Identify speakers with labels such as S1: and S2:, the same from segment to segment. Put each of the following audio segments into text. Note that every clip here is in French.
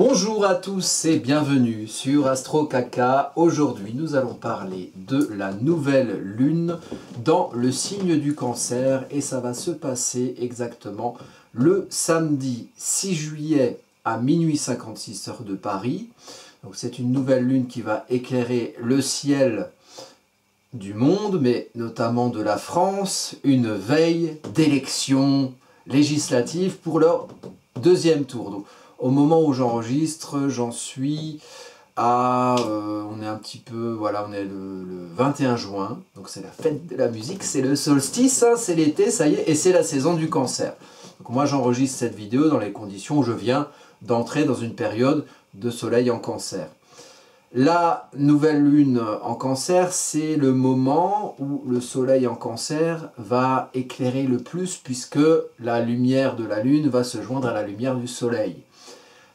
S1: Bonjour à tous et bienvenue sur Astro Kaka. Aujourd'hui, nous allons parler de la nouvelle lune dans le signe du Cancer et ça va se passer exactement le samedi 6 juillet à minuit 56 heure de Paris. Donc c'est une nouvelle lune qui va éclairer le ciel du monde, mais notamment de la France, une veille d'élections législatives pour leur deuxième tour. Donc, au moment où j'enregistre, j'en suis à... on est un petit peu... Voilà, on est le 21 juin. Donc c'est la fête de la musique, c'est le solstice, hein, c'est l'été, ça y est, et c'est la saison du Cancer. Donc moi j'enregistre cette vidéo dans les conditions où je viens d'entrer dans une période de soleil en Cancer. La nouvelle lune en Cancer, c'est le moment où le soleil en Cancer va éclairer le plus puisque la lumière de la lune va se joindre à la lumière du soleil.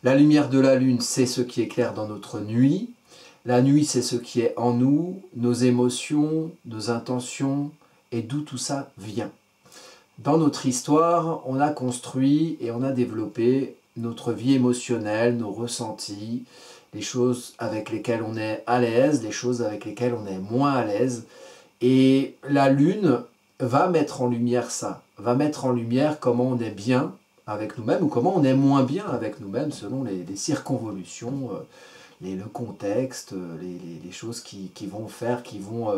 S1: La lumière de la lune, c'est ce qui éclaire dans notre nuit. La nuit, c'est ce qui est en nous, nos émotions, nos intentions, et d'où tout ça vient. Dans notre histoire, on a construit et on a développé notre vie émotionnelle, nos ressentis, les choses avec lesquelles on est à l'aise, les choses avec lesquelles on est moins à l'aise. Et la lune va mettre en lumière ça, va mettre en lumière comment on est bien avec nous-mêmes ou comment on est moins bien avec nous-mêmes selon les circonvolutions, le contexte, les choses qui vont faire, qui vont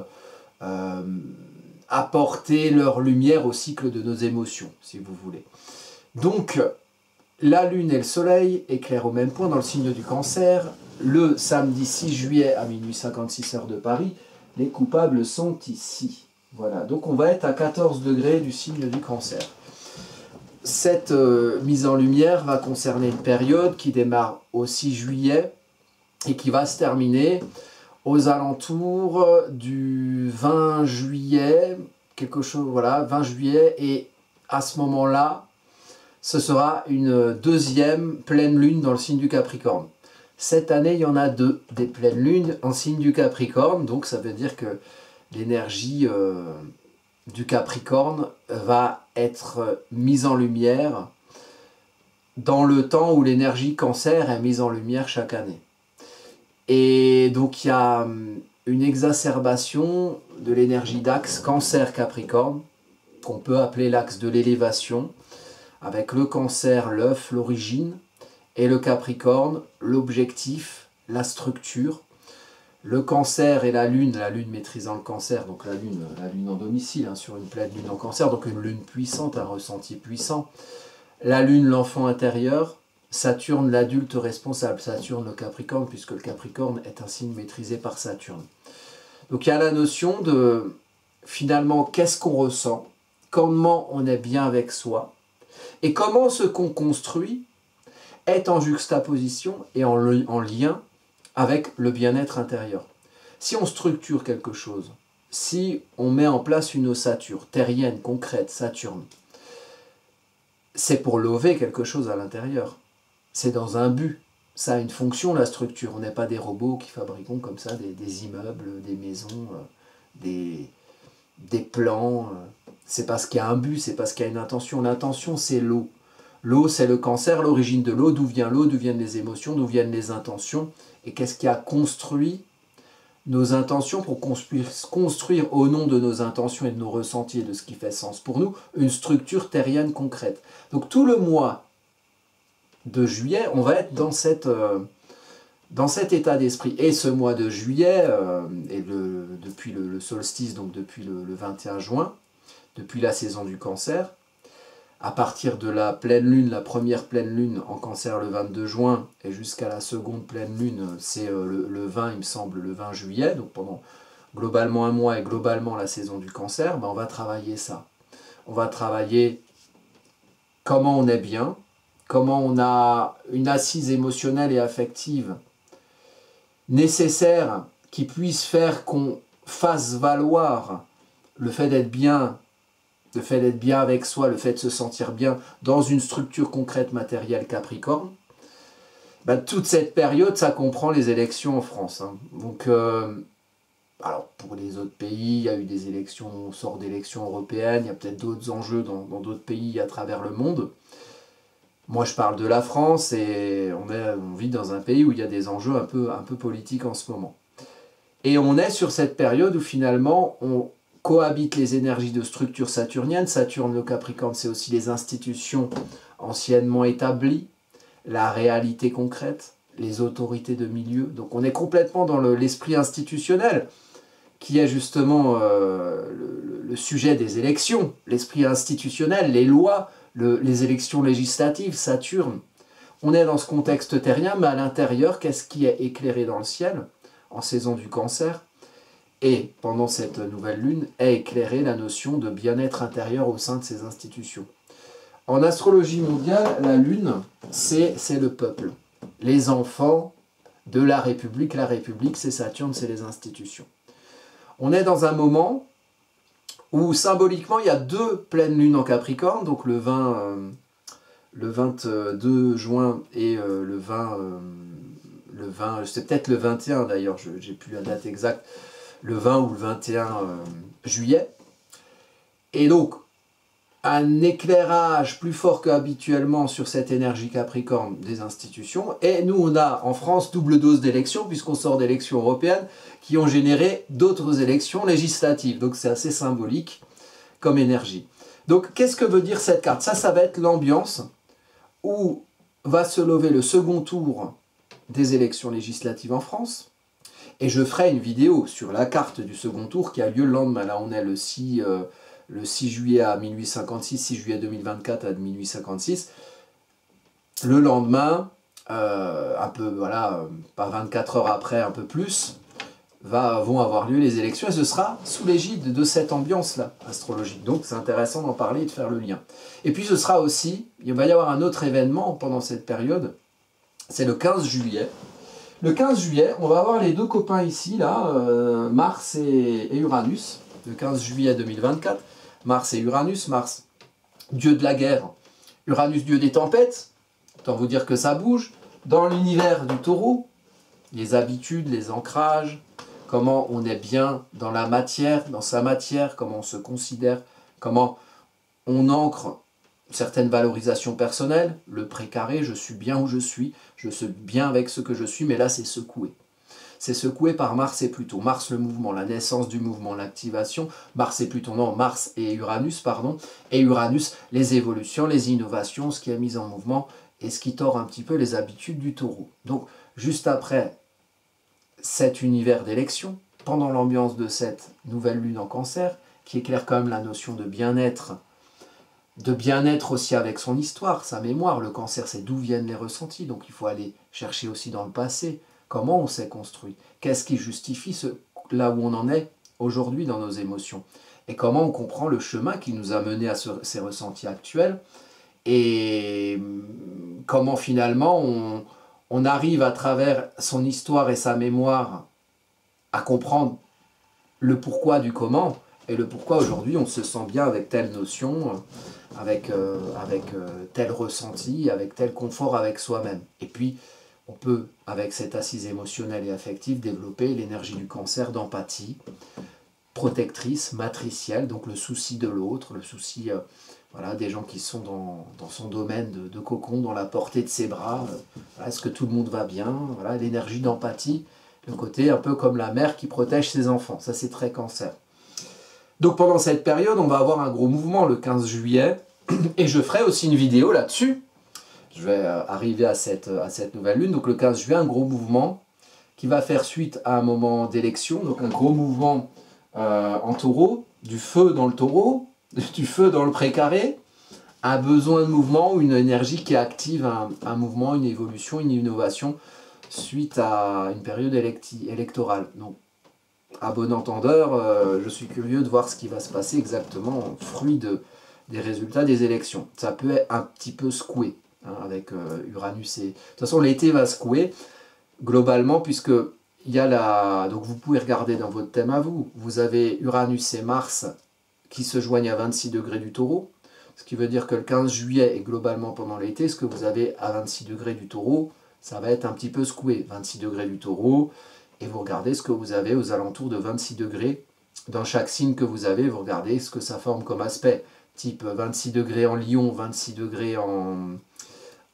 S1: apporter leur lumière au cycle de nos émotions, si vous voulez. Donc, la lune et le soleil éclairent au même point dans le signe du Cancer. Le samedi 6 juillet à minuit 56 heure de Paris, les coupables sont ici. Voilà, donc on va être à 14 degrés du signe du Cancer. Cette mise en lumière va concerner une période qui démarre au 6 juillet et qui va se terminer aux alentours du 20 juillet, quelque chose, voilà, 20 juillet, et à ce moment-là, ce sera une deuxième pleine lune dans le signe du Capricorne. Cette année, il y en a deux, des pleines lunes en signe du Capricorne, donc ça veut dire que l'énergie du Capricorne va être mise en lumière dans le temps où l'énergie Cancer est mise en lumière chaque année. Et donc il y a une exacerbation de l'énergie d'axe Cancer-Capricorne, qu'on peut appeler l'axe de l'élévation, avec le Cancer, l'œuf, l'origine, et le Capricorne, l'objectif, la structure. Le Cancer et la Lune maîtrisant le Cancer, donc la lune en domicile, hein, sur une pleine lune en Cancer, donc une lune puissante, un ressenti puissant. La Lune, l'enfant intérieur. Saturne, l'adulte responsable. Saturne, le Capricorne, puisque le Capricorne est un signe maîtrisé par Saturne. Donc il y a la notion de, finalement, qu'est-ce qu'on ressent, comment on est bien avec soi, et comment ce qu'on construit est en juxtaposition et en lien avec le bien-être intérieur. Si on structure quelque chose, si on met en place une ossature terrienne, concrète, Saturne, c'est pour lever quelque chose à l'intérieur. C'est dans un but. Ça a une fonction, la structure. On n'est pas des robots qui fabriquons comme ça des immeubles, des maisons, des plans. C'est parce qu'il y a un but, c'est parce qu'il y a une intention. L'intention, c'est l'eau. L'eau, c'est le Cancer, l'origine de l'eau. D'où vient l'eau, d'où viennent les émotions, d'où viennent les intentions. Et qu'est-ce qui a construit nos intentions pour qu'on puisse construire au nom de nos intentions et de nos ressentis et de ce qui fait sens pour nous, une structure terrienne concrète. Donc tout le mois de juillet, on va être dans cet état d'esprit. Et ce mois de juillet, depuis le solstice, donc depuis le 21 juin, depuis la saison du Cancer, à partir de la pleine lune, la première pleine lune en Cancer le 22 juin, et jusqu'à la seconde pleine lune, c'est le 20, il me semble, le 20 juillet, donc pendant globalement un mois et globalement la saison du Cancer, ben on va travailler ça. On va travailler comment on est bien, comment on a une assise émotionnelle et affective nécessaire qui puisse faire qu'on fasse valoir le fait d'être bien, le fait d'être bien avec soi, le fait de se sentir bien dans une structure concrète matérielle Capricorne. Ben, toute cette période, ça comprend les élections en France. Hein. Donc, alors pour les autres pays, il y a eu des élections, on sort d'élections européennes, il y a peut-être d'autres enjeux dans d'autres pays à travers le monde. Moi, je parle de la France et on vit dans un pays où il y a des enjeux un peu politiques en ce moment. Et on est sur cette période où finalement on cohabite les énergies de structure saturnienne. Saturne, le Capricorne, c'est aussi les institutions anciennement établies, la réalité concrète, les autorités de milieu. Donc on est complètement dans l'esprit institutionnel, qui est justement le sujet des élections. L'esprit institutionnel, les lois, les élections législatives, Saturne. On est dans ce contexte terrien, mais à l'intérieur, qu'est-ce qui est éclairé dans le ciel en saison du Cancer? Et pendant cette nouvelle lune, est éclairée la notion de bien-être intérieur au sein de ces institutions. En astrologie mondiale, la lune, c'est le peuple. Les enfants de la République, c'est Saturne, c'est les institutions. On est dans un moment où symboliquement il y a 2 pleines lunes en Capricorne, donc le 22 juin et le 20, c'est peut-être le 21 d'ailleurs, je n'ai plus la date exacte, le 20 ou le 21 juillet. Et donc, un éclairage plus fort qu'habituellement sur cette énergie Capricorne des institutions. Et nous, on a en France double dose d'élections, puisqu'on sort d'élections européennes, qui ont généré d'autres élections législatives. Donc c'est assez symbolique comme énergie. Donc qu'est-ce que veut dire cette carte? Ça va être l'ambiance où va se lever le second tour des élections législatives en France. Et je ferai une vidéo sur la carte du second tour qui a lieu le lendemain. Là, on est le 6 juillet à minuit 56, 6 juillet 2024 à minuit 56. Le lendemain, un peu, voilà, pas 24 heures après, un peu plus, vont avoir lieu les élections et ce sera sous l'égide de cette ambiance-là astrologique. Donc c'est intéressant d'en parler et de faire le lien. Et puis ce sera aussi, il va y avoir un autre événement pendant cette période, c'est le 15 juillet. Le 15 juillet, on va avoir les 2 copains ici, là, Mars et Uranus, le 15 juillet 2024. Mars et Uranus, Mars, dieu de la guerre, Uranus, dieu des tempêtes, autant vous dire que ça bouge. Dans l'univers du taureau, les habitudes, les ancrages, comment on est bien dans la matière, dans sa matière, comment on se considère, comment on ancre certaines valorisations personnelles, le précaré, je suis bien où je suis bien avec ce que je suis, mais là c'est secoué. C'est secoué par Mars et Pluton. Mars le mouvement, la naissance du mouvement, l'activation. Mars et Pluton, non, Mars et Uranus, pardon. Et Uranus, les évolutions, les innovations, ce qui est mis en mouvement et ce qui tord un petit peu les habitudes du taureau. Donc, juste après cet univers d'élection, pendant l'ambiance de cette nouvelle lune en Cancer, qui éclaire quand même la notion de bien-être aussi avec son histoire, sa mémoire. Le Cancer, c'est d'où viennent les ressentis, donc il faut aller chercher aussi dans le passé. Comment on s'est construit? Qu'est-ce qui justifie là où on en est aujourd'hui dans nos émotions? Et comment on comprend le chemin qui nous a mené à ces ressentis actuels? Et comment finalement on arrive à travers son histoire et sa mémoire à comprendre le pourquoi du comment, et le pourquoi aujourd'hui on se sent bien avec telle notion, avec tel ressenti, avec tel confort avec soi-même. Et puis, on peut, avec cette assise émotionnelle et affective, développer l'énergie du Cancer d'empathie, protectrice, matricielle, donc le souci de l'autre, le souci voilà, des gens qui sont dans son domaine de cocon, dans la portée de ses bras. Voilà, est-ce que tout le monde va bien? Voilà, l'énergie d'empathie, le côté un peu comme la mère qui protège ses enfants. Ça, c'est très Cancer. Donc pendant cette période, on va avoir un gros mouvement le 15 juillet, et je ferai aussi une vidéo là-dessus. Je vais arriver à cette nouvelle lune, donc le 15 juillet, un gros mouvement qui va faire suite à un moment d'élection, donc un gros mouvement en taureau, du feu dans le taureau, du feu dans le précaré, un besoin de mouvement, une énergie qui active un mouvement, une évolution, une innovation suite à une période électorale. Donc, à bon entendeur, je suis curieux de voir ce qui va se passer exactement, fruit des résultats des élections. Ça peut être un petit peu secoué, hein, avec Uranus et... De toute façon, l'été va secouer, globalement, puisque il y a donc vous pouvez regarder dans votre thème à vous, vous avez Uranus et Mars qui se joignent à 26 degrés du Taureau, ce qui veut dire que le 15 juillet et globalement pendant l'été, ce que vous avez à 26 degrés du Taureau, ça va être un petit peu secoué. 26 degrés du Taureau, et vous regardez ce que vous avez aux alentours de 26 degrés. Dans chaque signe que vous avez, vous regardez ce que ça forme comme aspect. Type 26 degrés en Lion, 26 degrés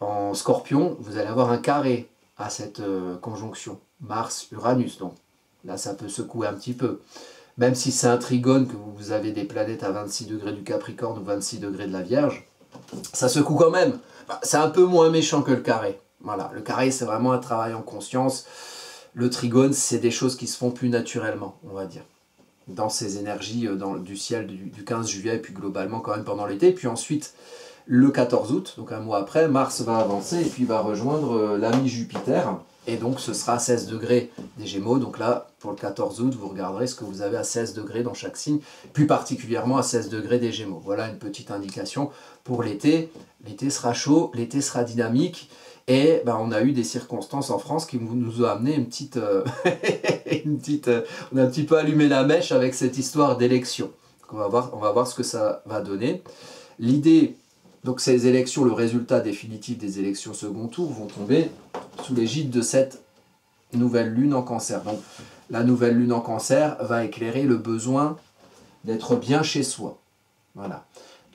S1: en Scorpion, vous allez avoir un carré à cette conjonction. Mars-Uranus, donc là ça peut secouer un petit peu. Même si c'est un trigone, que vous avez des planètes à 26 degrés du Capricorne ou 26 degrés de la Vierge, ça secoue quand même. C'est un peu moins méchant que le carré. Voilà, le carré c'est vraiment un travail en conscience. Le trigone, c'est des choses qui se font plus naturellement, on va dire. Dans ces énergies du ciel du 15 juillet, et puis globalement quand même pendant l'été. Puis ensuite, le 14 août, donc un mois après, Mars va avancer et puis va rejoindre l'ami Jupiter. Et donc ce sera à 16 degrés des Gémeaux. Donc là, pour le 14 août, vous regarderez ce que vous avez à 16 degrés dans chaque signe, plus particulièrement à 16 degrés des Gémeaux. Voilà une petite indication pour l'été. L'été sera chaud, l'été sera dynamique. Et ben, on a eu des circonstances en France qui nous ont amené une petite... on a un petit peu allumé la mèche avec cette histoire d'élection. On va voir ce que ça va donner. L'idée, donc ces élections, le résultat définitif des élections second tour vont tomber sous l'égide de cette nouvelle lune en Cancer. Donc la nouvelle lune en Cancer va éclairer le besoin d'être bien chez soi. Voilà.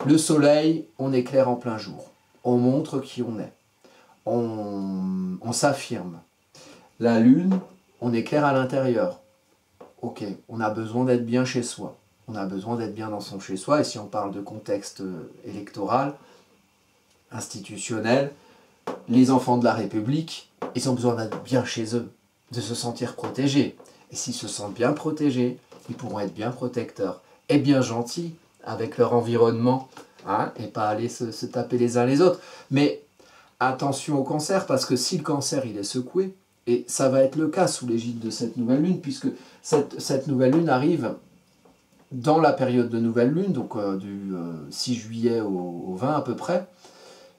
S1: Le soleil, on éclaire en plein jour. On montre qui on est. On s'affirme. La lune, on éclaire à l'intérieur. Ok, on a besoin d'être bien chez soi. On a besoin d'être bien dans son chez soi. Et si on parle de contexte électoral, institutionnel, les enfants de la République, ils ont besoin d'être bien chez eux, de se sentir protégés. Et s'ils se sentent bien protégés, ils pourront être bien protecteurs et bien gentils avec leur environnement, hein, et pas aller se taper les uns les autres. Mais attention au cancer, parce que si le cancer il est secoué, et ça va être le cas sous l'égide de cette nouvelle lune, puisque cette nouvelle lune arrive dans la période de nouvelle lune, donc du 6 juillet au 20 à peu près,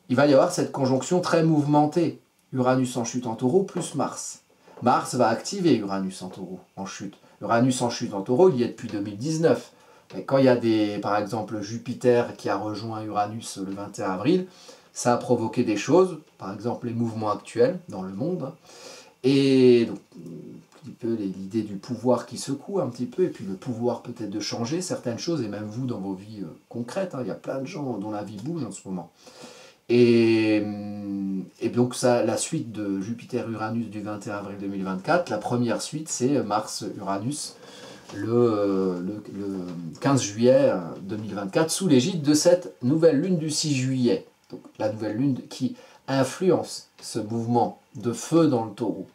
S1: il va y avoir cette conjonction très mouvementée. Uranus en chute en taureau plus Mars. Mars va activer Uranus en taureau, en chute. Uranus en chute en taureau, il y est depuis 2019. Et quand il y a par exemple Jupiter qui a rejoint Uranus le 21 avril, ça a provoqué des choses, par exemple les mouvements actuels dans le monde, et donc, un petit peu l'idée du pouvoir qui secoue un petit peu, et puis le pouvoir peut-être de changer certaines choses, et même vous dans vos vies concrètes, hein, il y a plein de gens dont la vie bouge en ce moment. Et donc ça, la suite de Jupiter-Uranus du 21 avril 2024, la première suite c'est Mars-Uranus le 15 juillet 2024, sous l'égide de cette nouvelle lune du 6 juillet. Donc la nouvelle lune qui influence ce mouvement de feu dans le taureau.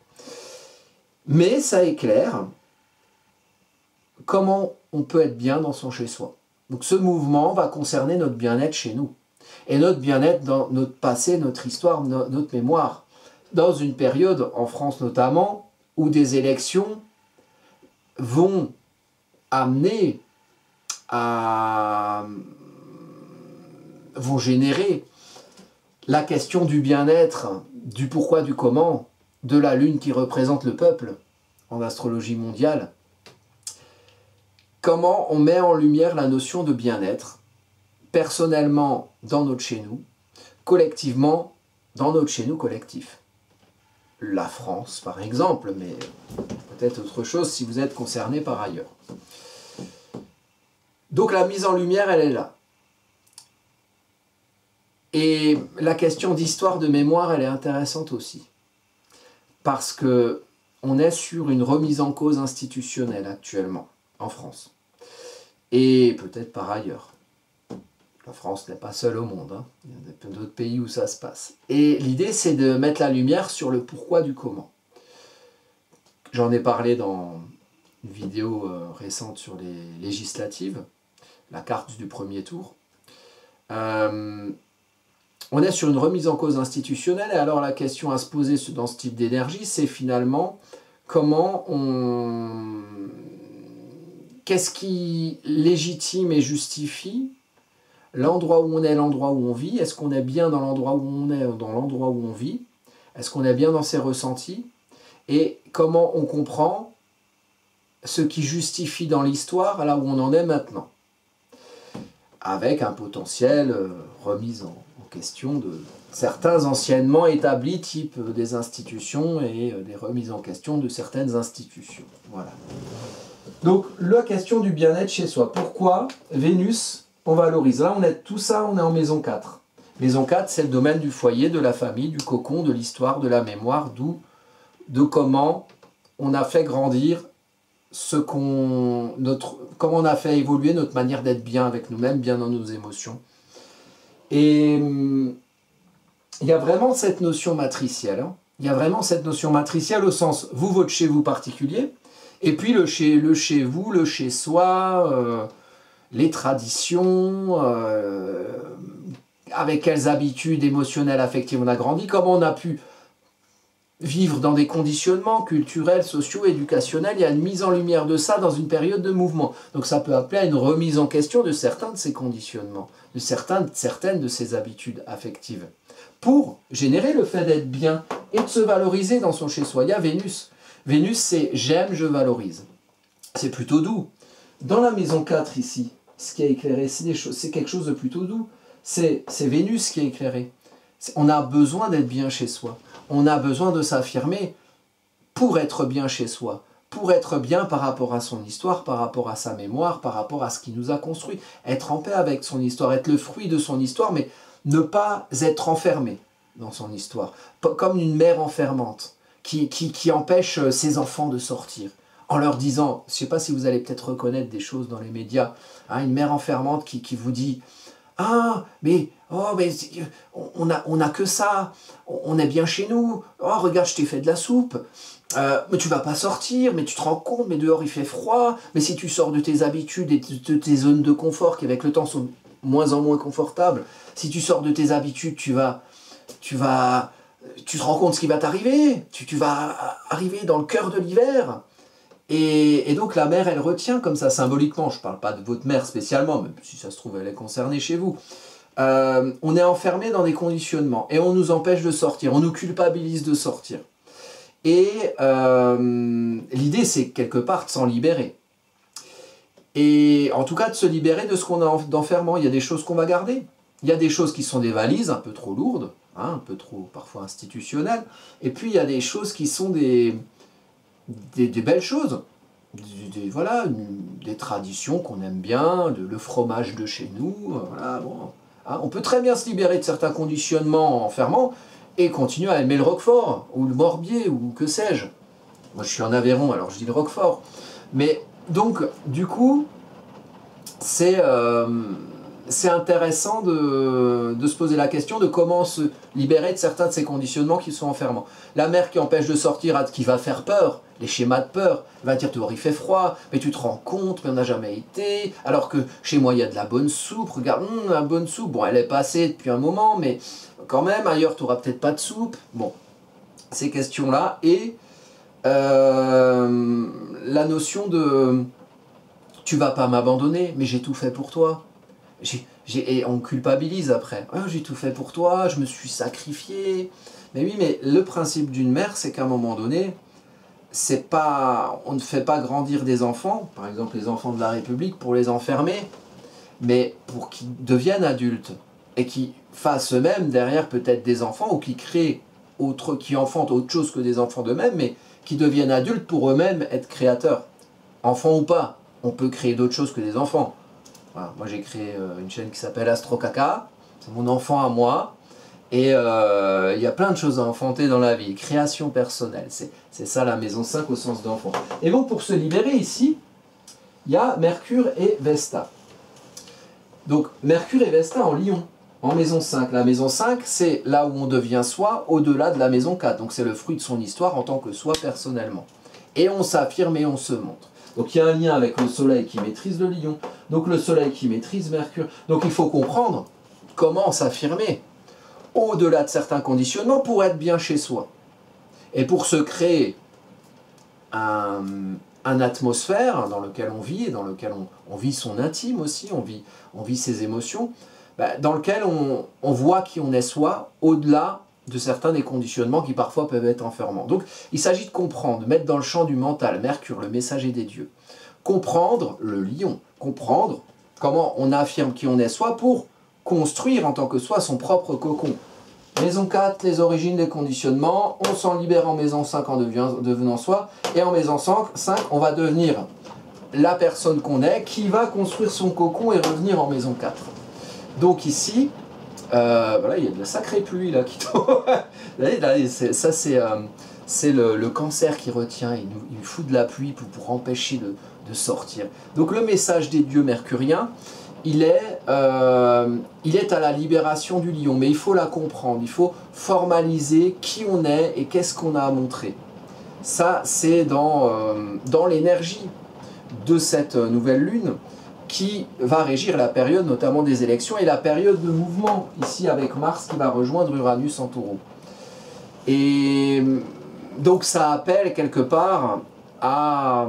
S1: Mais ça éclaire comment on peut être bien dans son chez-soi. Donc ce mouvement va concerner notre bien-être chez nous. Et notre bien-être dans notre passé, notre histoire, notre mémoire. Dans une période, en France notamment, où des élections vont amener vont générer la question du bien-être, du pourquoi, du comment, de la lune qui représente le peuple en astrologie mondiale. Comment on met en lumière la notion de bien-être, personnellement dans notre chez-nous, collectivement dans notre chez-nous collectif. La France, par exemple, mais peut-être autre chose si vous êtes concerné par ailleurs. Donc la mise en lumière, elle est là. Et la question d'histoire de mémoire, elle est intéressante aussi. Parce que on est sur une remise en cause institutionnelle actuellement, en France. Et peut-être par ailleurs. La France n'est pas seule au monde, hein. Il y a plein d'autres pays où ça se passe. Et l'idée, c'est de mettre la lumière sur le pourquoi du comment. J'en ai parlé dans une vidéo récente sur les législatives, la carte du premier tour. On est sur une remise en cause institutionnelle, et alors la question à se poser dans ce type d'énergie, c'est finalement comment qu'est-ce qui légitime et justifie l'endroit où on est, l'endroit où on vit? Est-ce qu'on est bien dans l'endroit où on est, dans l'endroit où on vit? Est-ce qu'on est bien dans ses ressentis? Et comment on comprend ce qui justifie dans l'histoire là où on en est maintenant? Avec un potentiel remise en question de certains anciennement établis, type des institutions, et des remises en question de certaines institutions. Voilà. Donc, la question du bien-être chez soi. Pourquoi Vénus, on valorise? Là, tout ça, on est en maison 4. Maison 4, c'est le domaine du foyer, de la famille, du cocon, de l'histoire, de la mémoire, de comment on a fait grandir comment on a fait évoluer notre manière d'être bien avec nous-mêmes, bien dans nos émotions. Et il y a vraiment cette notion matricielle. Hein. Il y a vraiment cette notion matricielle au sens, vous, votre chez vous particulier, et puis le chez vous, le chez soi, les traditions, avec quelles habitudes émotionnelles, affectives on a grandi, comment on a pu vivre dans des conditionnements culturels, sociaux, éducationnels. Il y a une mise en lumière de ça dans une période de mouvement. Donc ça peut appeler à une remise en question de certains de ces conditionnements, de certaines de ces habitudes affectives, pour générer le fait d'être bien et de se valoriser dans son chez-soi. Il y a Vénus. Vénus, c'est j'aime, je valorise. C'est plutôt doux. Dans la maison 4 ici, ce qui est éclairé, c'est quelque chose de plutôt doux. C'est Vénus qui est éclairé. On a besoin d'être bien chez soi. On a besoin de s'affirmer pour être bien chez soi, pour être bien par rapport à son histoire, par rapport à sa mémoire, par rapport à ce qui nous a construit. Être en paix avec son histoire, être le fruit de son histoire, mais ne pas être enfermé dans son histoire. Comme une mère enfermante qui empêche ses enfants de sortir. En leur disant, je ne sais pas si vous allez peut-être reconnaître des choses dans les médias, hein, une mère enfermante qui vous dit « Ah, mais on a que ça, on est bien chez nous, oh, regarde, je t'ai fait de la soupe, mais tu vas pas sortir, mais tu te rends compte, mais dehors il fait froid, mais si tu sors de tes habitudes et de tes zones de confort qui avec le temps sont moins en moins confortables, si tu sors de tes habitudes, tu te rends compte ce qui va t'arriver, tu vas arriver dans le cœur de l'hiver. » Et donc la mère, elle retient comme ça, symboliquement, je ne parle pas de votre mère spécialement, même si ça se trouve, elle est concernée chez vous. On est enfermé dans des conditionnements, et on nous empêche de sortir, on nous culpabilise de sortir. Et l'idée, c'est quelque part de s'en libérer. Et en tout cas, de se libérer de ce qu'on a d'enfermement. Il y a des choses qu'on va garder. Il y a des choses qui sont des valises un peu trop lourdes, hein, un peu trop parfois institutionnelles. Et puis, il y a des choses qui sont des belles choses, voilà, des traditions qu'on aime bien, le fromage de chez nous, voilà, bon, hein, on peut très bien se libérer de certains conditionnements enfermants et continuer à aimer le Roquefort, ou le Morbier, ou que sais-je. Moi je suis en Aveyron, alors je dis le Roquefort. Mais donc, du coup, c'est intéressant de se poser la question de comment se libérer de certains de ces conditionnements qui sont enfermants. La mère qui empêche de sortir, qui va faire peur, les schémas de peur, elle va dire dehors il fait froid, mais tu te rends compte, mais on n'a jamais été, alors que chez moi il y a de la bonne soupe, regarde, la bonne soupe, bon elle est passée depuis un moment, mais quand même ailleurs tu n'auras peut-être pas de soupe. Bon, ces questions-là, et la notion de tu vas pas m'abandonner, mais j'ai tout fait pour toi. Et on culpabilise après. Oh, j'ai tout fait pour toi, je me suis sacrifié. Mais oui, mais le principe d'une mère, c'est qu'à un moment donné, on ne fait pas grandir des enfants, par exemple les enfants de la République, pour les enfermer, mais pour qu'ils deviennent adultes et qu'ils fassent eux-mêmes derrière peut-être des enfants, ou qui enfantent autre chose que des enfants d'eux-mêmes, mais qui deviennent adultes pour eux-mêmes être créateurs. Enfants ou pas, on peut créer d'autres choses que des enfants. Voilà, moi j'ai créé une chaîne qui s'appelle Astro Caca, c'est mon enfant à moi, et il y a plein de choses à enfanter dans la vie, création personnelle, c'est ça la maison 5 au sens d'enfant. Et donc pour se libérer ici, il y a Mercure et Vesta. Donc Mercure et Vesta en Lion, en maison 5. La maison 5, c'est là où on devient soi au-delà de la maison 4, donc c'est le fruit de son histoire en tant que soi personnellement. Et on s'affirme et on se montre. Donc il y a un lien avec le soleil qui maîtrise le lion, donc le soleil qui maîtrise Mercure. Donc il faut comprendre comment s'affirmer au-delà de certains conditionnements pour être bien chez soi. Et pour se créer une atmosphère dans laquelle on vit, et dans laquelle on vit son intime aussi, on vit ses émotions, dans lequel on voit qui on est soi au-delà de certains des conditionnements qui parfois peuvent être enfermants. Donc il s'agit de comprendre, de mettre dans le champ du mental, Mercure, le messager des dieux, comprendre le lion, comprendre comment on affirme qui on est soi pour construire en tant que soi son propre cocon. Maison 4, les origines des conditionnements, on s'en libère en maison 5 en devenant soi, et en maison 5, on va devenir la personne qu'on est, qui va construire son cocon et revenir en maison 4. Donc ici, Voilà, il y a de la sacrée pluie là qui tombe. Ça c'est le cancer qui retient, il fout de la pluie pour empêcher de sortir. Donc le message des dieux mercuriens, il est à la libération du lion, mais il faut la comprendre, il faut formaliser qui on est et qu'est-ce qu'on a à montrer. Ça c'est dans l'énergie de cette nouvelle lune, qui va régir la période notamment des élections et la période de mouvement, ici avec Mars qui va rejoindre Uranus en taureau. Et donc ça appelle quelque part à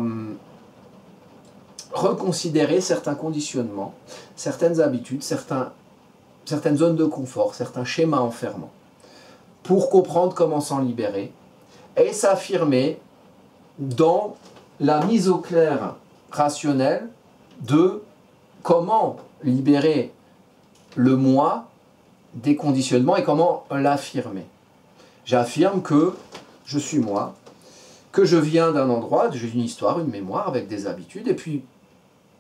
S1: reconsidérer certains conditionnements, certaines habitudes, certaines zones de confort, certains schémas enfermants, pour comprendre comment s'en libérer et s'affirmer dans la mise au clair rationnelle de comment libérer le moi des conditionnements et comment l'affirmer. J'affirme que je suis moi, que je viens d'un endroit, j'ai une histoire, une mémoire avec des habitudes, et puis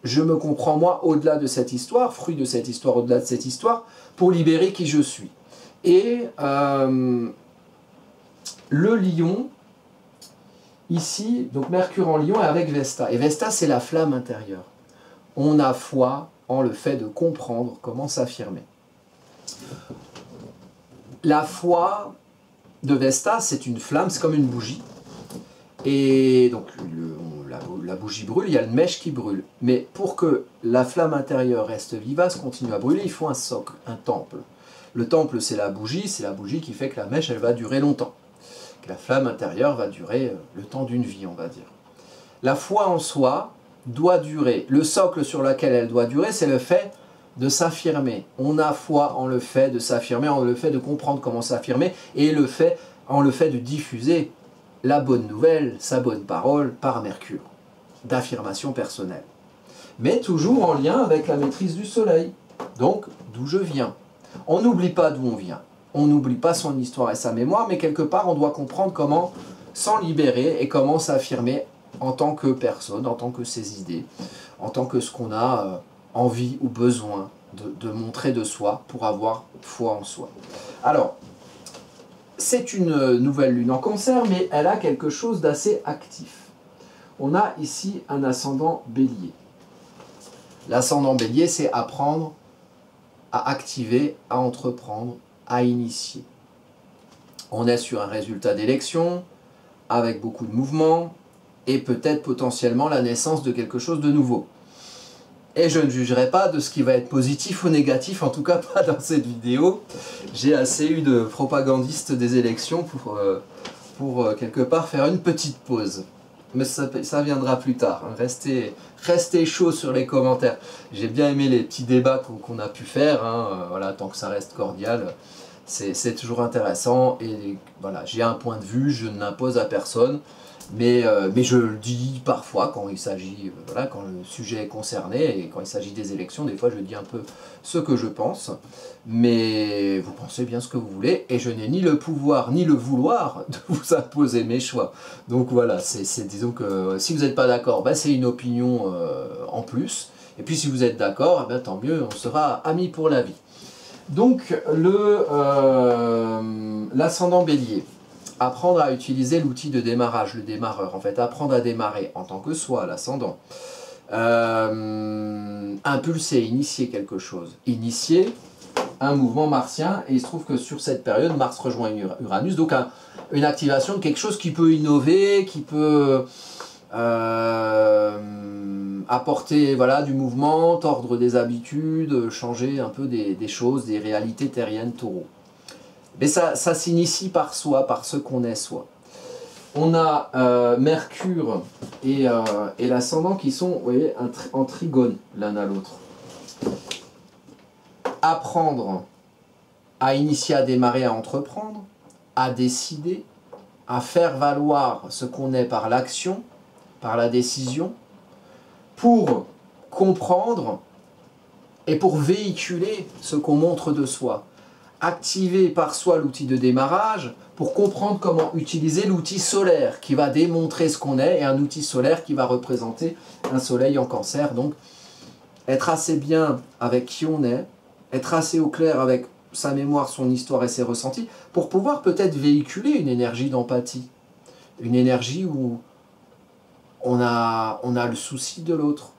S1: je me comprends moi au-delà de cette histoire, fruit de cette histoire, au-delà de cette histoire, pour libérer qui je suis. Et le lion, ici, donc Mercure en lion est avec Vesta, et Vesta c'est la flamme intérieure. On a foi en le fait de comprendre comment s'affirmer. La foi de Vesta, c'est une flamme, c'est comme une bougie. Et donc la bougie brûle, il y a une mèche qui brûle. Mais pour que la flamme intérieure reste vivace, continue à brûler, il faut un socle, un temple. Le temple, c'est la bougie qui fait que la mèche, elle va durer longtemps. Que la flamme intérieure va durer le temps d'une vie, on va dire. La foi en soi doit durer. Le socle sur lequel elle doit durer, c'est le fait de s'affirmer. On a foi en le fait de s'affirmer, en le fait de comprendre comment s'affirmer, et en le fait de diffuser la bonne nouvelle, sa bonne parole par Mercure, d'affirmation personnelle. Mais toujours en lien avec la maîtrise du soleil, donc d'où je viens. On n'oublie pas d'où on vient, on n'oublie pas son histoire et sa mémoire, mais quelque part on doit comprendre comment s'en libérer et comment s'affirmer en tant que personne, en tant que ses idées, en tant que ce qu'on a envie ou besoin de montrer de soi pour avoir foi en soi. Alors, c'est une nouvelle lune en Cancer, mais elle a quelque chose d'assez actif. On a ici un ascendant Bélier. L'ascendant Bélier, c'est apprendre à activer, à entreprendre, à initier. On est sur un résultat d'élection, avec beaucoup de mouvements, et peut-être potentiellement la naissance de quelque chose de nouveau. Et je ne jugerai pas de ce qui va être positif ou négatif, en tout cas pas dans cette vidéo. J'ai assez eu de propagandistes des élections pour quelque part faire une petite pause. Mais ça viendra plus tard. Restez chaud sur les commentaires. J'ai bien aimé les petits débats qu'on a pu faire. Voilà, tant que ça reste cordial, c'est toujours intéressant. Et voilà, j'ai un point de vue, je n'impose à personne. Mais je le dis parfois quand il s'agit, voilà, quand le sujet est concerné et quand il s'agit des élections, des fois je dis un peu ce que je pense, mais vous pensez bien ce que vous voulez et je n'ai ni le pouvoir ni le vouloir de vous imposer mes choix. Donc voilà, disons que si vous n'êtes pas d'accord, ben c'est une opinion en plus, et puis si vous êtes d'accord, ben tant mieux, on sera amis pour la vie. Donc l'ascendant Bélier. Apprendre à utiliser l'outil de démarrage, le démarreur, en fait, apprendre à démarrer en tant que soi, l'ascendant. Impulser, initier quelque chose. Initier un mouvement martien, et il se trouve que sur cette période, Mars rejoint Uranus, donc une activation de quelque chose qui peut innover, qui peut apporter voilà, du mouvement, tordre des habitudes, changer un peu des choses, des réalités terriennes taureaux. Mais ça s'initie par soi, par ce qu'on est soi. On a Mercure et l'ascendant qui sont, vous voyez, en trigone l'un à l'autre. Apprendre à initier, à démarrer, à entreprendre, à décider, à faire valoir ce qu'on est par l'action, par la décision, pour comprendre et pour véhiculer ce qu'on montre de soi. Activer par soi l'outil de démarrage pour comprendre comment utiliser l'outil solaire qui va démontrer ce qu'on est et un outil solaire qui va représenter un soleil en Cancer. Donc être assez bien avec qui on est, être assez au clair avec sa mémoire, son histoire et ses ressentis, pour pouvoir peut-être véhiculer une énergie d'empathie. Une énergie où on a le souci de l'autre,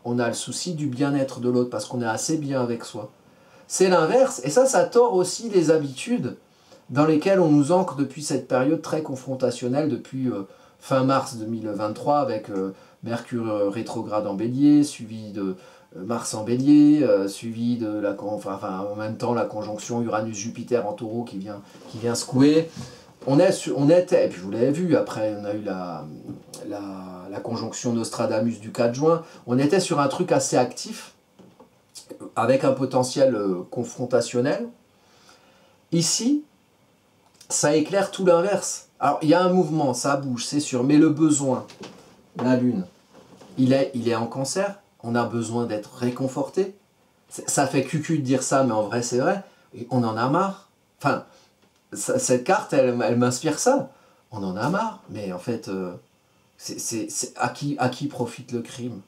S1: on a le souci du bien-être de l'autre, parce qu'on est assez bien avec soi. C'est l'inverse, et ça tord aussi les habitudes dans lesquelles on nous ancre depuis cette période très confrontationnelle, depuis fin mars 2023, avec Mercure rétrograde en Bélier, suivi de Mars en Bélier, suivi de en même temps la conjonction Uranus-Jupiter en Taureau qui vient secouer. On était, et puis vous l'avez vu, après on a eu la conjonction Nostradamus du 4 juin, on était sur un truc assez actif, avec un potentiel confrontationnel. Ici, ça éclaire tout l'inverse. Alors, il y a un mouvement, ça bouge, c'est sûr, mais le besoin, la Lune, il est en Cancer, on a besoin d'être réconforté. Ça fait cucu de dire ça, mais en vrai, c'est vrai. Et on en a marre. Enfin, cette carte, elle m'inspire ça. On en a marre, mais en fait, c'est à qui profite le crime?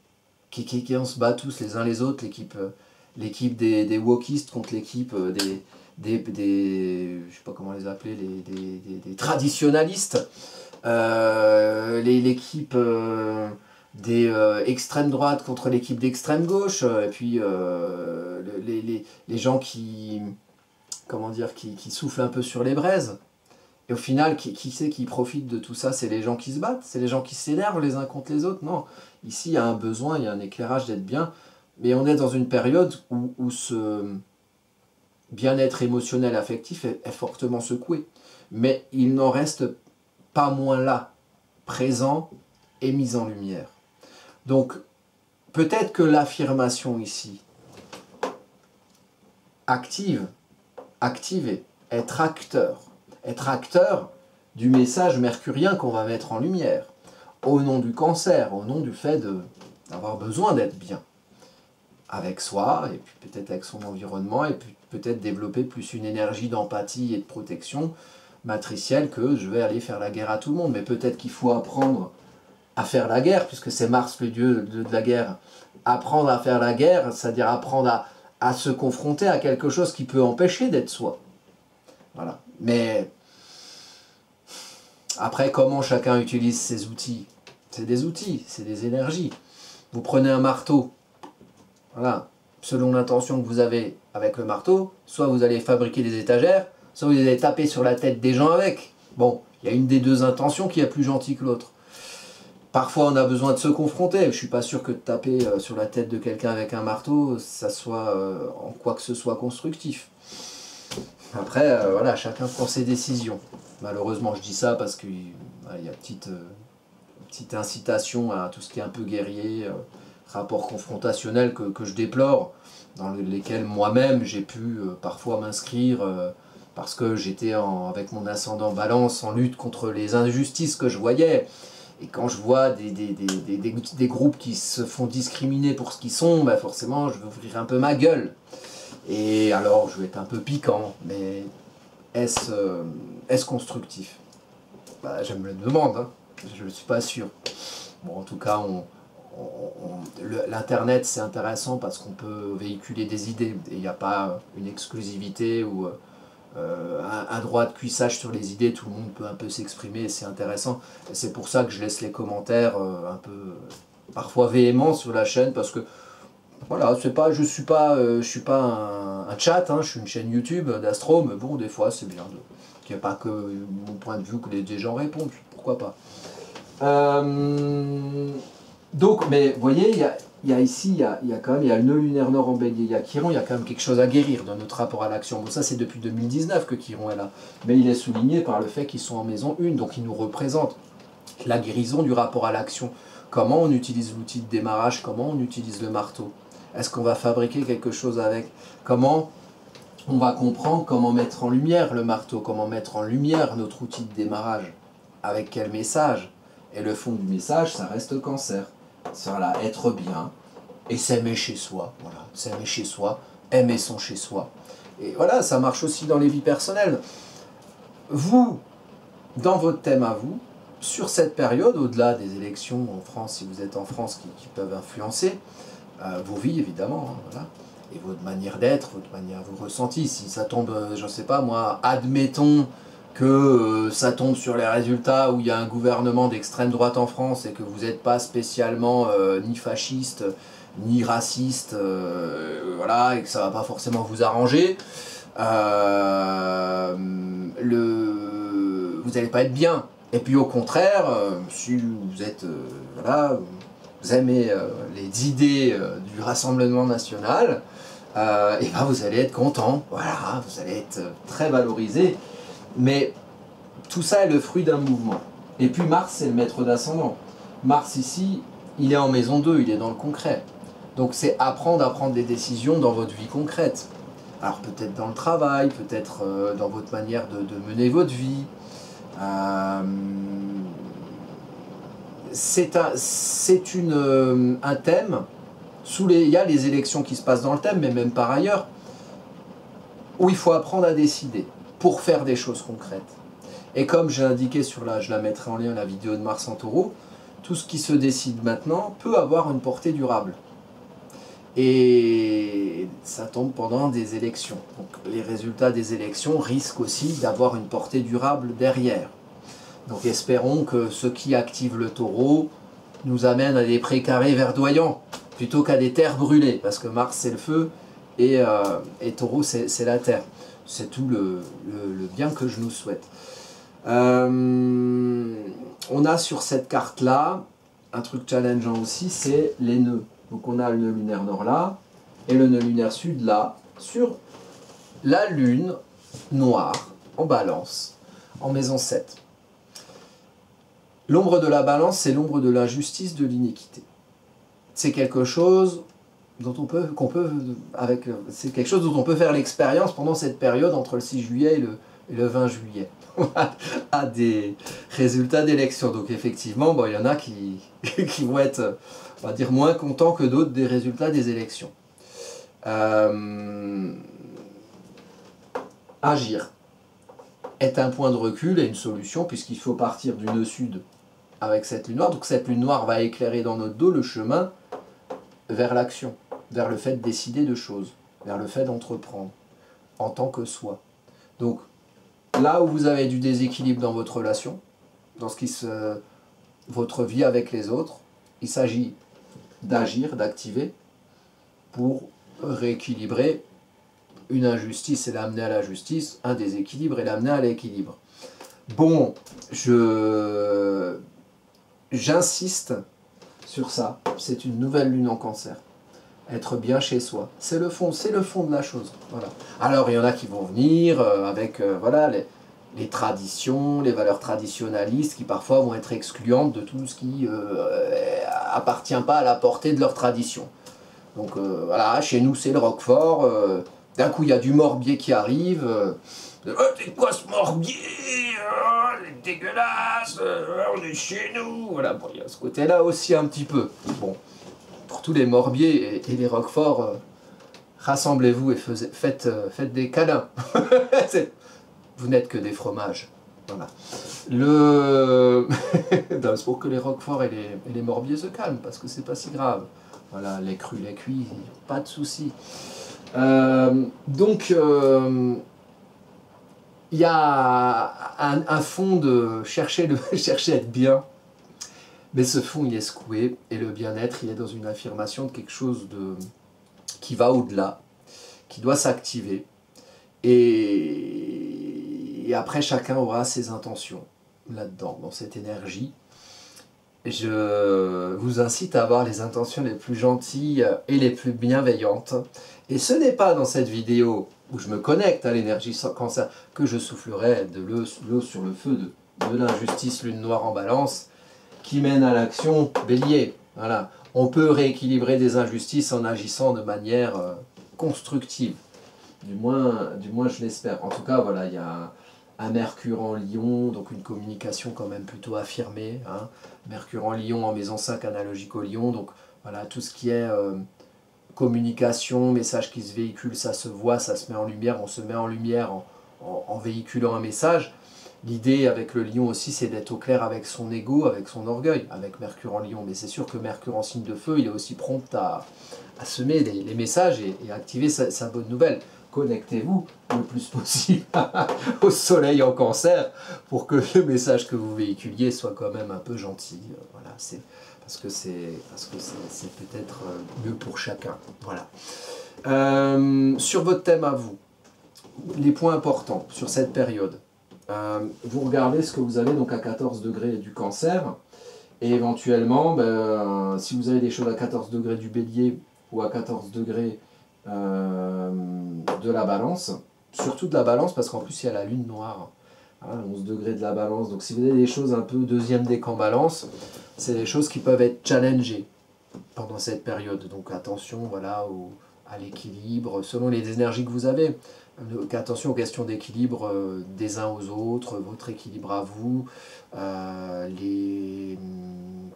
S1: Qui on se bat tous les uns les autres, l'équipe des wokistes contre l'équipe je sais pas comment les appeler, des traditionalistes, l'équipe des extrême droite contre l'équipe d'extrême gauche, et puis les gens comment dire, qui soufflent un peu sur les braises. Et au final, qui c'est qui profite de tout ça? C'est les gens qui se battent, c'est les gens qui s'énervent les uns contre les autres. Non, ici il y a un besoin, il y a un éclairage d'être bien, mais on est dans une période où ce bien-être émotionnel, affectif est fortement secoué. Mais il n'en reste pas moins là, présent et mis en lumière. Donc, peut-être que l'affirmation ici, activer, être acteur du message mercurien qu'on va mettre en lumière, au nom du Cancer, au nom du fait d'avoir besoin d'être bien avec soi, et puis peut-être avec son environnement, et puis peut-être développer plus une énergie d'empathie et de protection matricielle que je vais aller faire la guerre à tout le monde. Mais peut-être qu'il faut apprendre à faire la guerre, puisque c'est Mars le dieu de la guerre. Apprendre à faire la guerre, c'est-à-dire apprendre à se confronter à quelque chose qui peut empêcher d'être soi. Voilà. Mais après, comment chacun utilise ses outils? C'est des outils, c'est des énergies. Vous prenez un marteau, voilà, selon l'intention que vous avez avec le marteau, soit vous allez fabriquer des étagères, soit vous allez taper sur la tête des gens avec. Bon, il y a une des deux intentions qui est plus gentille que l'autre. Parfois, on a besoin de se confronter. Je ne suis pas sûr que de taper sur la tête de quelqu'un avec un marteau, ça soit en quoi que ce soit constructif. Après, voilà, chacun prend ses décisions. Malheureusement, je dis ça parce qu'il y a petite incitation à tout ce qui est un peu guerrier, rapport confrontationnel que je déplore, dans lesquels moi-même j'ai pu parfois m'inscrire parce que j'étais avec mon ascendant Balance en lutte contre les injustices que je voyais. Et quand je vois des groupes qui se font discriminer pour ce qu'ils sont, bah forcément je vais ouvrir un peu ma gueule. Et alors je vais être un peu piquant, mais est-ce constructif? Bah, je me le demande, hein. Je ne suis pas sûr. Bon, en tout cas, l'internet c'est intéressant parce qu'on peut véhiculer des idées et il n'y a pas une exclusivité ou un droit de cuissage sur les idées, tout le monde peut un peu s'exprimer, c'est intéressant. Et c'est pour ça que je laisse les commentaires un peu parfois véhéments sur la chaîne, parce que voilà, je suis pas un chat, hein, je suis une chaîne YouTube d'astro, mais bon, des fois c'est bien qu'il n'y ait pas que mon point de vue que des gens répondent, pourquoi pas. Donc, mais vous voyez, il y a ici, il y a le nœud lunaire nord en Bélier, il y a Chiron, il y a quand même quelque chose à guérir dans notre rapport à l'action. Bon, ça c'est depuis 2019 que Chiron est là, mais il est souligné par le fait qu'ils sont en maison 1, donc il nous représente la guérison du rapport à l'action. Comment on utilise l'outil de démarrage, comment on utilise le marteau? Est-ce qu'on va fabriquer quelque chose avec? Comment on va comprendre comment mettre en lumière le marteau, comment mettre en lumière notre outil de démarrage? Avec quel message? Et le fond du message, ça reste Cancer. C'est voilà, être bien et s'aimer chez soi. Voilà, s'aimer chez soi, aimer son chez soi. Et voilà, ça marche aussi dans les vies personnelles. Vous, dans votre thème à vous, sur cette période, au-delà des élections en France, si vous êtes en France, qui peuvent influencer vos vies évidemment, hein, voilà. et votre manière d'être, votre manière, vos ressentis. Si ça tombe, je ne sais pas moi, admettons que ça tombe sur les résultats où il y a un gouvernement d'extrême droite en France et que vous n'êtes pas spécialement ni fasciste, ni raciste, voilà, et que ça ne va pas forcément vous arranger, vous n'allez pas être bien. Et puis au contraire, si vous êtes, voilà, vous aimez les idées du Rassemblement national, et ben vous allez être content, voilà, vous allez être très valorisé. Mais tout ça est le fruit d'un mouvement. Et puis Mars, c'est le maître d'ascendant. Mars ici, il est en maison 2, il est dans le concret. Donc c'est apprendre à prendre des décisions dans votre vie concrète. Alors peut-être dans le travail, peut-être dans votre manière de mener votre vie. C'est un thème, il y a les élections qui se passent dans le thème, mais même par ailleurs, où il faut apprendre à décider pour faire des choses concrètes. Et comme j'ai indiqué je la mettrai en lien la vidéo de Mars en Taureau, tout ce qui se décide maintenant peut avoir une portée durable. Et ça tombe pendant des élections. Donc les résultats des élections risquent aussi d'avoir une portée durable derrière. Donc espérons que ce qui active le Taureau nous amène à des précarés verdoyants, plutôt qu'à des terres brûlées, parce que Mars c'est le feu, et Taureau c'est la terre. C'est tout le bien que je nous souhaite. On a sur cette carte-là, un truc challengeant aussi, c'est les nœuds. Donc on a le nœud lunaire nord là, et le nœud lunaire sud là, sur la lune noire, en balance, en maison 7. L'ombre de la balance, c'est l'ombre de l'injustice, de l'iniquité. C'est quelque chose dont c'est quelque chose dont on peut faire l'expérience pendant cette période entre le 6 juillet et le 20 juillet. À des résultats d'élection. Donc effectivement, bon, il y en a qui vont être, on va dire, moins contents que d'autres des résultats des élections. Agir est un point de recul et une solution, puisqu'il faut partir du nœud sud avec cette lune noire. Donc cette lune noire va éclairer dans notre dos le chemin vers l'action, vers le fait de décider de choses, vers le fait d'entreprendre en tant que soi. Donc là où vous avez du déséquilibre dans votre relation, dans votre vie avec les autres, il s'agit d'agir, d'activer pour rééquilibrer une injustice et l'amener à la justice, un déséquilibre et l'amener à l'équilibre. Bon, j'insiste sur ça, c'est une nouvelle lune en Cancer. Être bien chez soi, c'est le fond de la chose. Voilà. Alors il y en a qui vont venir avec voilà, les traditions, les valeurs traditionnalistes qui parfois vont être excluantes de tout ce qui appartient pas à la portée de leur tradition. Donc voilà, chez nous c'est le Roquefort, d'un coup il y a du Morbier qui arrive, c'est quoi ce Morbier, c'est dégueulasse, on est chez nous, voilà, bon, il y a ce côté-là aussi un petit peu. Bon, pour tous les Morbiers et les Roquefort, rassemblez-vous et faites des câlins. Vous n'êtes que des fromages. Voilà. C'est pour que les Roquefort et les Morbiers se calment, parce que c'est pas si grave. Voilà, les crus, les cuits, pas de soucis. Donc, il y a un fond de chercher à être bien, mais ce fond il est secoué, et le bien-être il est dans une affirmation de quelque chose qui va au-delà, qui doit s'activer, et après chacun aura ses intentions là-dedans, dans cette énergie. Je vous incite à avoir les intentions les plus gentilles et les plus bienveillantes, et ce n'est pas dans cette vidéo où je me connecte à l'énergie Cancer que je soufflerai de l'eau sur le feu de l'injustice lune noire en balance qui mène à l'action Bélier. Voilà. On peut rééquilibrer des injustices en agissant de manière constructive. Du moins je l'espère. En tout cas, voilà, il y a un Mercure en Lion, donc une communication quand même plutôt affirmée. Hein. Mercure en Lion en maison 5 analogique au Lion, donc voilà, tout ce qui est communication, message qui se véhicule, ça se voit, ça se met en lumière, on se met en lumière en véhiculant un message. L'idée avec le Lion aussi, c'est d'être au clair avec son ego, avec son orgueil, avec Mercure en Lion. Mais c'est sûr que Mercure en signe de feu, il est aussi prompt à semer les messages et activer sa bonne nouvelle. Connectez-vous le plus possible au soleil en Cancer pour que le message que vous véhiculiez soit quand même un peu gentil. Voilà, parce que c'est peut-être mieux pour chacun. Voilà. Sur votre thème à vous, les points importants sur cette période. Vous regardez ce que vous avez donc à 14 degrés du Cancer. Et éventuellement, si vous avez des choses à 14 degrés du Bélier ou à 14 degrés de la Balance, surtout de la Balance parce qu'en plus il y a la Lune noire, 11 degrés de la Balance. Donc si vous avez des choses un peu deuxième décan Balance, c'est des choses qui peuvent être challengées pendant cette période. Donc attention voilà, à l'équilibre selon les énergies que vous avez. Attention aux questions d'équilibre des uns aux autres, votre équilibre à vous, les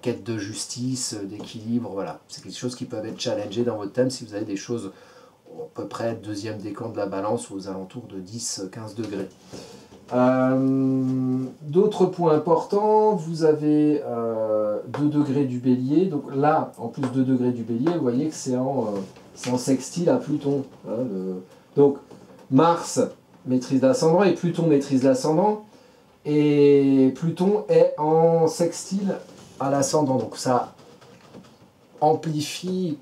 S1: quêtes de justice, d'équilibre, voilà. C'est quelque chose qui peuvent être challengées dans votre thème si vous avez des choses à peu près deuxième décan de la Balance aux alentours de 10-15 degrés. D'autres points importants, vous avez 2 degrés du Bélier, donc là, en plus 2 degrés du Bélier, vous voyez que c'est en sextile à Pluton. Donc, Mars maîtrise l'ascendant et Pluton maîtrise l'ascendant. Et Pluton est en sextile à l'ascendant. Donc ça amplifie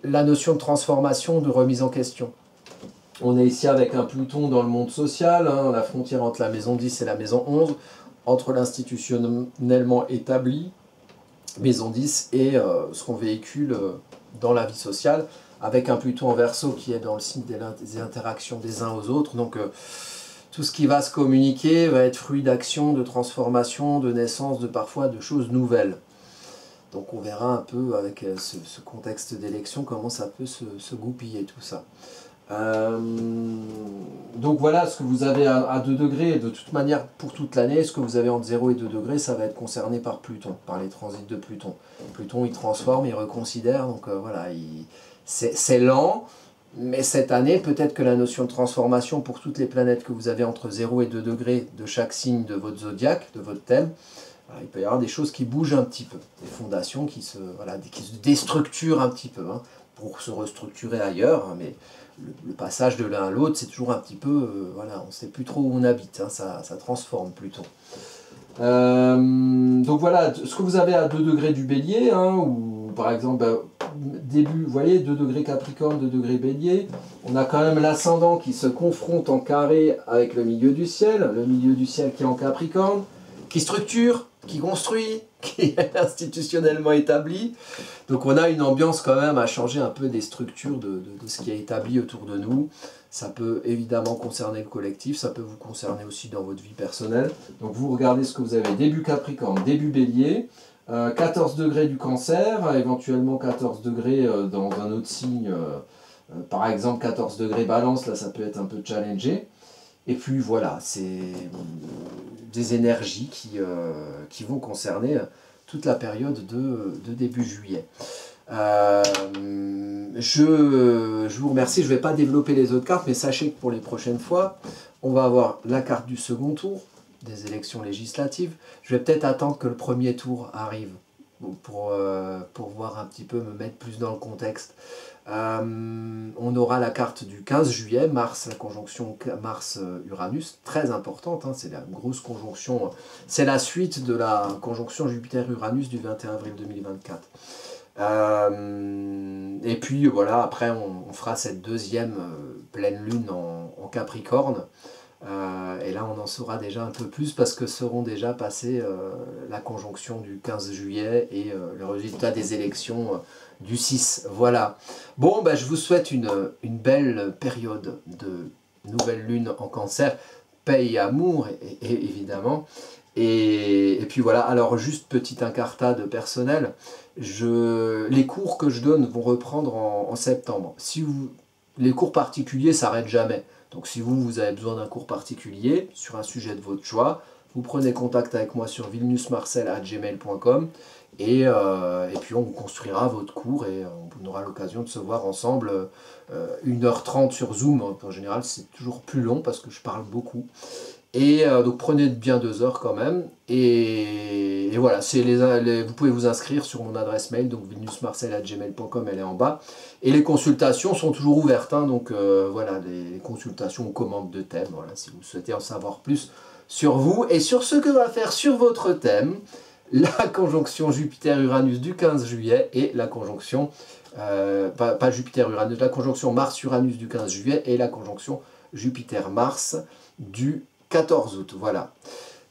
S1: la notion de transformation, de remise en question. On est ici avec un Pluton dans le monde social, la frontière entre la maison 10 et la maison 11, entre l'institutionnellement établi, maison 10, et ce qu'on véhicule dans la vie sociale, avec un Pluton en Verseau qui est dans le signe des interactions des uns aux autres. Donc tout ce qui va se communiquer va être fruit d'action, de transformation, de naissance, parfois de choses nouvelles. Donc on verra un peu avec ce contexte d'élection comment ça peut se goupiller tout ça. Donc voilà ce que vous avez à 2 degrés, de toute manière pour toute l'année, ce que vous avez entre 0 et 2 degrés, ça va être concerné par Pluton, par les transits de Pluton. Pluton il transforme, il reconsidère, donc voilà, c'est lent, mais cette année, peut-être que la notion de transformation pour toutes les planètes que vous avez entre 0 et 2 degrés de chaque signe de votre zodiaque, de votre thème, il peut y avoir des choses qui bougent un petit peu, des fondations qui se déstructurent un petit peu, pour se restructurer ailleurs, mais le passage de l'un à l'autre, c'est toujours un petit peu, voilà, on ne sait plus trop où on habite, ça transforme plutôt. Donc voilà, ce que vous avez à 2 degrés du Bélier, ou par exemple, début, vous voyez, 2 degrés Capricorne, 2 degrés Bélier, on a quand même l'ascendant qui se confronte en carré avec le milieu du ciel qui est en Capricorne, qui structure, qui construit, qui est institutionnellement établi. Donc on a une ambiance quand même à changer un peu des structures de ce qui est établi autour de nous. Ça peut évidemment concerner le collectif, ça peut vous concerner aussi dans votre vie personnelle. Donc vous regardez ce que vous avez, début Capricorne, début Bélier, 14 degrés du Cancer, éventuellement 14 degrés dans un autre signe, par exemple 14 degrés Balance, là ça peut être un peu challengé. Et puis voilà, c'est des énergies qui vont concerner toute la période de début juillet. Je vous remercie, je ne vais pas développer les autres cartes, mais sachez que pour les prochaines fois, on va avoir la carte du second tour, des élections législatives. Je vais peut-être attendre que le premier tour arrive, pour voir un petit peu, me mettre plus dans le contexte. On aura la carte du 15 juillet, Mars, la conjonction Mars-Uranus, très importante, c'est la grosse conjonction, c'est la suite de la conjonction Jupiter-Uranus du 21 avril 2024. Et puis voilà, après on fera cette deuxième pleine lune en Capricorne, et là on en saura déjà un peu plus parce que seront déjà passées la conjonction du 15 juillet et le résultat des élections du 6. Voilà. Bon, je vous souhaite une belle période de nouvelle lune en Cancer, paix et amour évidemment. Et puis voilà, alors juste petite incartade personnelle, les cours que je donne vont reprendre en septembre. Les cours particuliers s'arrêtent jamais. Donc si vous avez besoin d'un cours particulier sur un sujet de votre choix, vous prenez contact avec moi sur vilnusmarcel@gmail.com et puis on vous construira votre cours et on aura l'occasion de se voir ensemble 1h30 sur Zoom. En général, c'est toujours plus long parce que je parle beaucoup. Et donc prenez bien 2 heures quand même. Et voilà, vous pouvez vous inscrire sur mon adresse mail, donc vilniusmarcel@gmail.com, elle est en bas. Et les consultations sont toujours ouvertes, hein, donc voilà, les consultations aux commandes de thème, voilà, si vous souhaitez en savoir plus sur vous et sur ce que va faire sur votre thème la conjonction Jupiter-Uranus du 15 juillet et la conjonction, pas Jupiter-Uranus, la conjonction Mars-Uranus du 15 juillet et la conjonction Jupiter-Mars du 14 août. Voilà.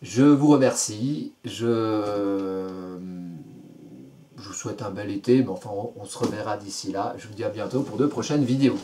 S1: Je vous remercie. Je vous souhaite un bel été, mais enfin, on se reverra d'ici là. Je vous dis à bientôt pour de prochaines vidéos.